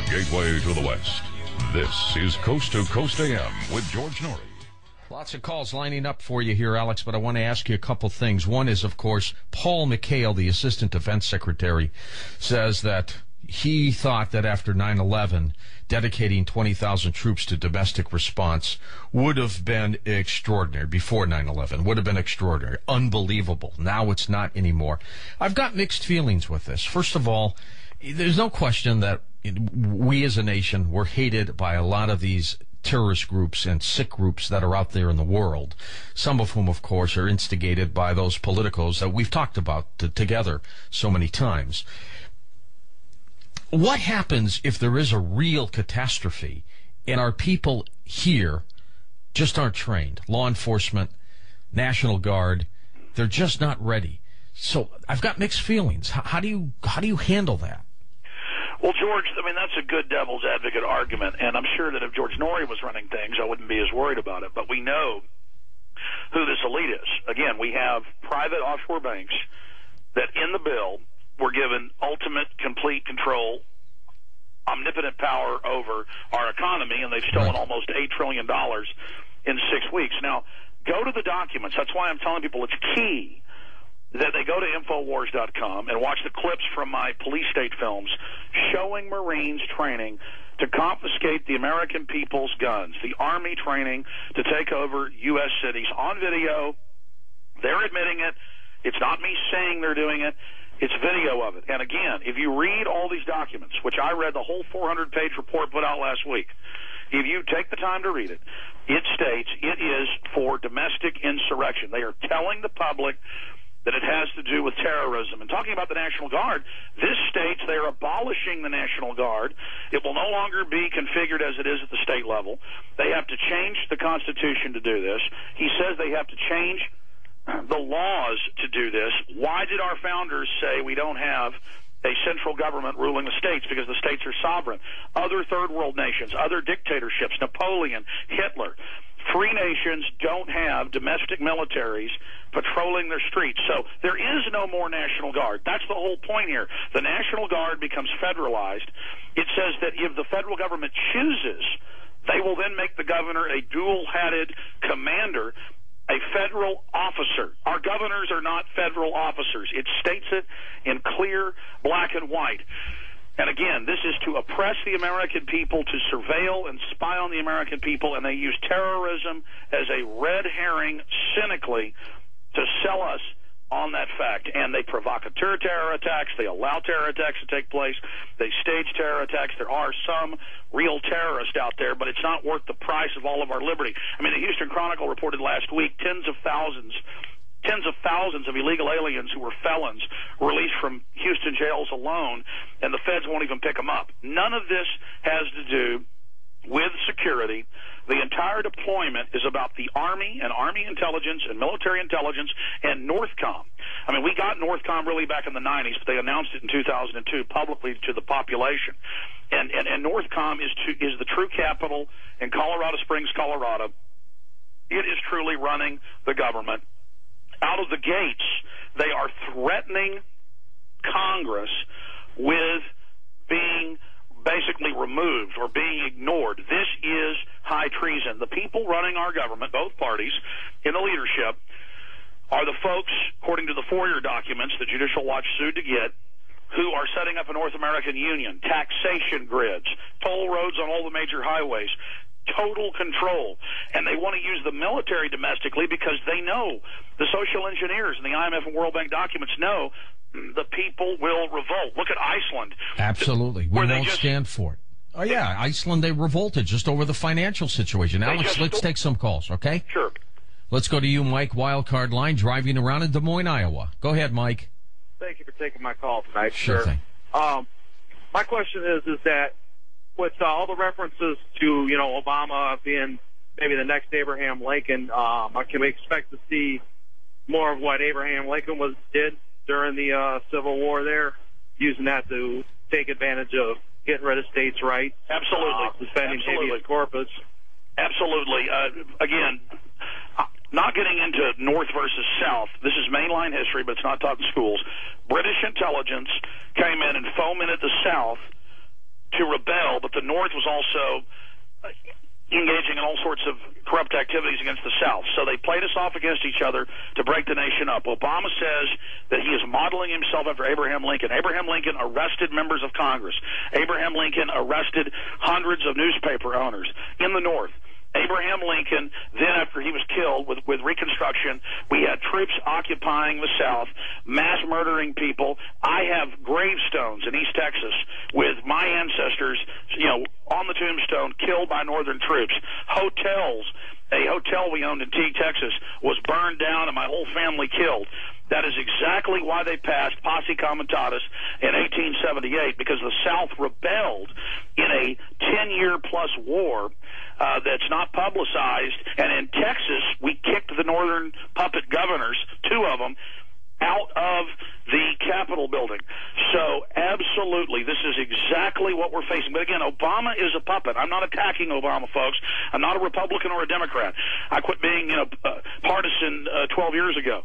gateway to the West. This is Coast to Coast AM with George Norrie. Lots of calls lining up for you here, Alex, but I want to ask you a couple things. One is, of course, Paul McHale, the Assistant Defense Secretary, says that he thought that after 9/11, dedicating 20,000 troops to domestic response would have been extraordinary. Before 9/11, would have been extraordinary. Unbelievable. Now it's not anymore. I've got mixed feelings with this. First of all, there's no question that we as a nation were hated by a lot of these terrorist groups and sick groups that are out there in the world, some of whom, of course, are instigated by those politicos that we've talked about together so many times. What happens if there is a real catastrophe and our people here just aren't trained? Law enforcement, National Guard, they're just not ready. So I've got mixed feelings. How do you handle that? Well, George, I mean, that's a good devil's advocate argument, and I'm sure that if George Norrie was running things, I wouldn't be as worried about it. But we know who this elite is. Again, we have private offshore banks that in the bill were given ultimate, complete control, omnipotent power over our economy, and they've stolen almost $8 trillion in 6 weeks. Now, go to the documents. That's why I'm telling people it's key that they go to Infowars.com and watch the clips from my police state films showing Marines training to confiscate the American people's guns, the Army training to take over U.S. cities on video. They're admitting it. It's not me saying they're doing it. It's video of it. And again, if you read all these documents, which I read the whole 400-page report put out last week, if you take the time to read it, it states it is for domestic insurrection. They are telling the public that it has to do with terrorism. And talking about the National Guard, this states they are abolishing the National Guard. It will no longer be configured as it is at the state level. They have to change the Constitution to do this. He says they have to change the laws to do this. Why did our founders say we don't have a central government ruling the states? Because the states are sovereign. Other third world nations, other dictatorships, Napoleon, Hitler, free nations don't have domestic militaries patrolling their streets. So there is no more National Guard. That's the whole point here. The National Guard becomes federalized. It says that if the federal government chooses, they will then make the governor a dual-hatted commander, a federal officer. Our governors are not federal officers. It states it in clear black and white. And again, this is to oppress the American people, to surveil and spy on the American people, and they use terrorism as a red herring cynically to sell us on that fact. And they provocateur terror attacks. They allow terror attacks to take place. They stage terror attacks. There are some real terrorists out there, but it's not worth the price of all of our liberty. I mean, the Houston Chronicle reported last week tens of thousands of illegal aliens who were felons released from Houston jails alone, and the feds won't even pick them up. None of this has to do with security. The entire deployment is about the Army and Army intelligence and military intelligence and Northcom. I mean, we got Northcom really back in the 90s, but they announced it in 2002 publicly to the population. And Northcom is the true capital in Colorado Springs, Colorado. It is truly running the government. Out of the gates, they are threatening Congress with being basically removed or being ignored. This is high treason. The people running our government, both parties in the leadership, are the folks, according to the FOIA documents that Judicial Watch sued to get, who are setting up a North American Union, taxation grids, toll roads on all the major highways, total control. And they want to use the military domestically because they know, the social engineers and the IMF and World Bank documents know, the people will revolt. Look at Iceland. Absolutely. We won't stand for it. Oh, yeah. Iceland, they revolted just over the financial situation. Alex, let's take some calls, okay? Sure. Let's go to you, Mike, wildcard line, driving around in Des Moines, Iowa. Go ahead, Mike. Thank you for taking my call tonight. Sure thing. My question is that with all the references to, Obama being maybe the next Abraham Lincoln, can we expect to see more of what Abraham Lincoln did during the Civil War there, using that to take advantage of getting rid of states' rights? Absolutely. Suspending habeas corpus. Absolutely. Again, not getting into North versus South, this is mainline history, but it's not taught in schools. British intelligence came in and fomented the South to rebel, but the North was also engaging in all sorts of corrupt activities against the South. So they played us off against each other to break the nation up. Obama says that he is modeling himself after Abraham Lincoln. Abraham Lincoln arrested members of Congress. Abraham Lincoln arrested hundreds of newspaper owners in the North. Abraham Lincoln, then after he was killed with Reconstruction, we had troops occupying the South, mass murdering people. I have gravestones in East Texas with my ancestors, on the tombstone, killed by Northern troops. Hotels, a hotel we owned in Teague, Texas, was burned down and my whole family killed. That is exactly why they passed Posse Comitatus in 1878, because the South rebelled in a 10-year-plus war that's not publicized. And in Texas, we kicked the northern puppet governors, 2 of them, out of the Capitol building. So absolutely, this is exactly what we're facing. But again, Obama is a puppet. I'm not attacking Obama, folks. I'm not a Republican or a Democrat. I quit being partisan 12 years ago.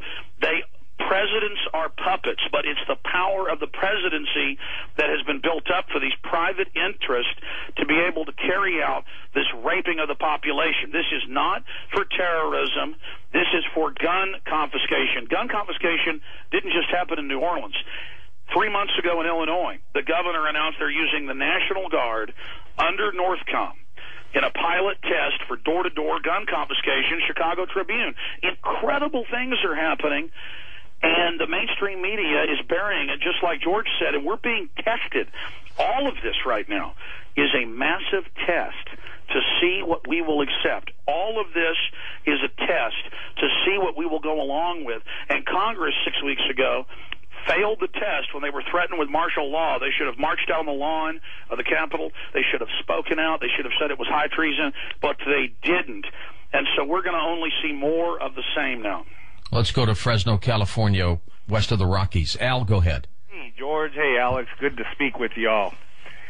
Presidents are puppets, but it's the power of the presidency that has been built up for these private interests to be able to carry out this raping of the population. This is not for terrorism. This is for gun confiscation. Gun confiscation didn't just happen in New Orleans. 3 months ago in Illinois, the governor announced they're using the National Guard under Northcom in a pilot test for door-to-door gun confiscation. Chicago Tribune. Incredible things are happening. And the mainstream media is burying it, just like George said, and we're being tested. All of this right now is a massive test to see what we will accept. All of this is a test to see what we will go along with. And Congress 6 weeks ago failed the test when they were threatened with martial law. They should have marched down the lawn of the Capitol. They should have spoken out. They should have said it was high treason, but they didn't. And so we're going to only see more of the same now. Let's go to Fresno, California, west of the Rockies. Al, go ahead. Hey, George. Hey, Alex. Good to speak with y'all.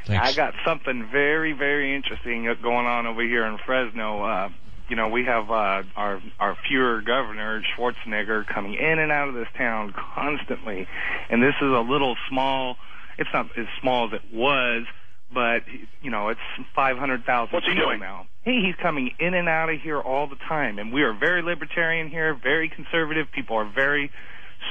Thanks. I got something very, very interesting going on over here in Fresno. We have our Fuhrer governor, Schwarzenegger, coming in and out of this town constantly. And this is a little small. It's not as small as it was, but, it's 500,000 What's he people doing now. Hey, he's coming in and out of here all the time. And we are very libertarian here, very conservative. People are very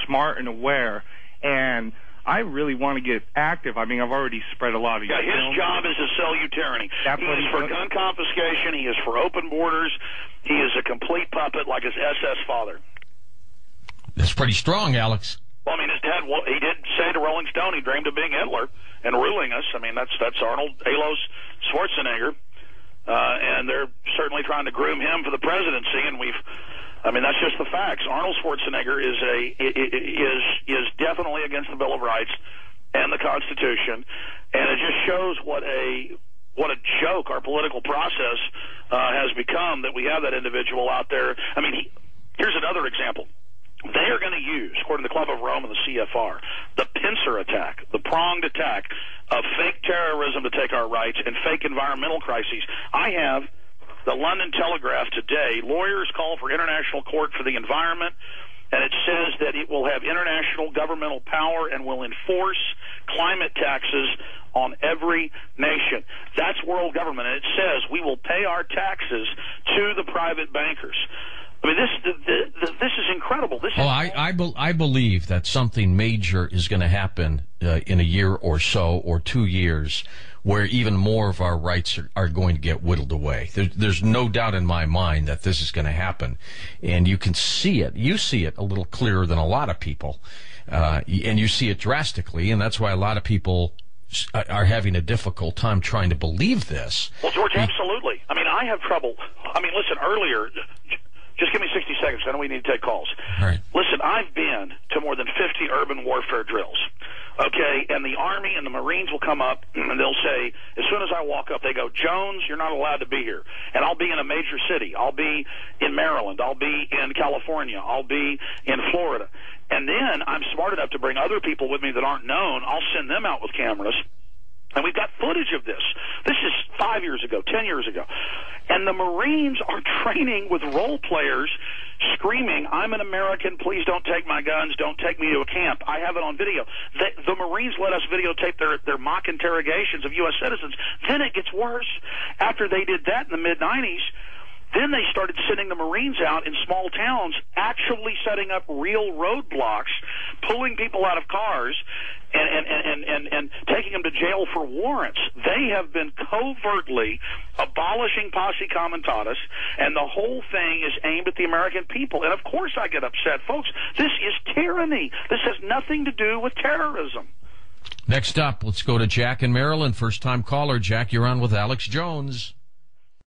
smart and aware. And I really want to get active. I mean, I've already spread a lot of your his films. job is to sell you tyranny. That's he what is he's for doing. gun confiscation. He is for open borders. He is a complete puppet like his SS father. That's pretty strong, Alex. Well, I mean, his dad, he did say to Rolling Stone he dreamed of being Hitler and ruling us. I mean, that's Arnold Alois Schwarzenegger. And they're certainly trying to groom him for the presidency, and that's just the facts. Arnold Schwarzenegger is definitely against the Bill of Rights and the Constitution, and it just shows what a joke our political process has become, that we have that individual out there. I mean, here's another example. They are going to use, according to the Club of Rome and the CFR, the pincer attack, the pronged attack of fake terrorism to take our rights and fake environmental crises. I have the London Telegraph today. Lawyers call for international court for the environment, and it says that it will have international governmental power and will enforce climate taxes on every nation. That's world government, and it says we will pay our taxes to the private bankers. I mean, this is incredible. I believe that something major is going to happen in a year or so, or 2 years, where even more of our rights are going to get whittled away. There's no doubt in my mind that this is going to happen, and you can see it. You see it a little clearer than a lot of people, and you see it drastically, and that's why a lot of people are having a difficult time trying to believe this. Well, George, absolutely. I mean, I have trouble. I mean, listen, earlier... Just give me 60 seconds. I know we need to take calls. All right. Listen, I've been to more than 50 urban warfare drills, okay? And the Army and the Marines will come up, and they'll say, as soon as I walk up, they go, Jones, you're not allowed to be here. And I'll be in a major city. I'll be in Maryland. I'll be in California. I'll be in Florida. And then I'm smart enough to bring other people with me that aren't known. I'll send them out with cameras. And we've got footage of this. This is 5 years ago, 10 years ago. And the Marines are training with role players, screaming, "I'm an American, please don't take my guns, don't take me to a camp." I have it on video. The Marines let us videotape their mock interrogations of U.S. citizens. Then it gets worse. After they did that in the mid-'90s, then they started sending the Marines out in small towns, actually setting up real roadblocks, pulling people out of cars, and taking them to jail for warrants. They have been covertly abolishing posse comitatus, and the whole thing is aimed at the American people. And of course I get upset. Folks, this is tyranny. This has nothing to do with terrorism. Next up, let's go to Jack in Maryland. First-time caller. Jack, you're on with Alex Jones.